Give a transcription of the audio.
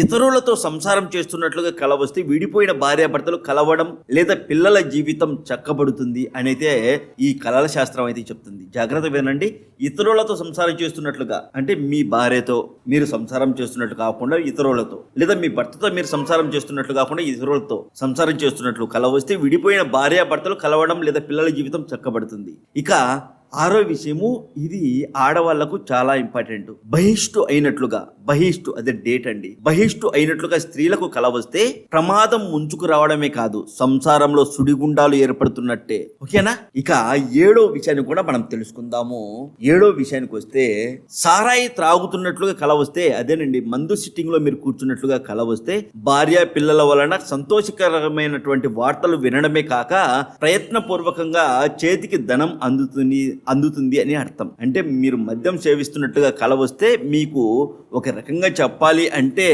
ఇతరులతో సంసారం చేస్తున్నట్లుగా కల వస్తే విడిపోయిన భార్యాభర్తలు కలవడం లేదా పిల్లల జీవితం చక్కబడుతుంది అనైతే ఈ కళల శాస్త్రం అయితే చెప్తుంది. జాగ్రత్త వినండి. ఇతరులతో సంసారం చేస్తున్నట్లుగా అంటే మీ భార్యతో మీరు సంసారం చేస్తున్నట్లు కాకుండా ఇతరులతో, లేదా మీ భర్తతో మీరు సంసారం చేస్తున్నట్లు కాకుండా ఇతరులతో సంసారం చేస్తున్నట్లు కల వస్తే విడిపోయిన భార్యాభర్తలు కలవడం లేదా పిల్లల జీవితం చక్కబడుతుంది. ఇక ఆరో విషయము, ఇది ఆడవాళ్లకు చాలా ఇంపార్టెంట్. బహిష్టు అయినట్లుగా, బహిష్టు అదే డేట్ అండి, బహిష్టు అయినట్లుగా స్త్రీలకు కల వస్తే ప్రమాదం ముంచుకు రావడమే కాదు, సంసారంలో సుడిగుండాలు ఏర్పడుతున్నట్టే. ఓకేనా? ఇక ఏడో విషయాన్ని కూడా మనం తెలుసుకుందాము. ఏడో విషయానికి వస్తే, సారాయి త్రాగుతున్నట్లుగా కల వస్తే, అదేనండి మందు సిట్టింగ్ లో మీరు కూర్చున్నట్లుగా కల వస్తే భార్య పిల్లల వలన సంతోషకరమైనటువంటి వార్తలు వినడమే కాక ప్రయత్నపూర్వకంగా చేతికి ధనం అందుతుంది అని అర్థం. అంటే మీరు మద్యం సేవిస్తున్నట్టుగా కల వస్తే మీకు ఒక రకంగా చెప్పాలి అంటే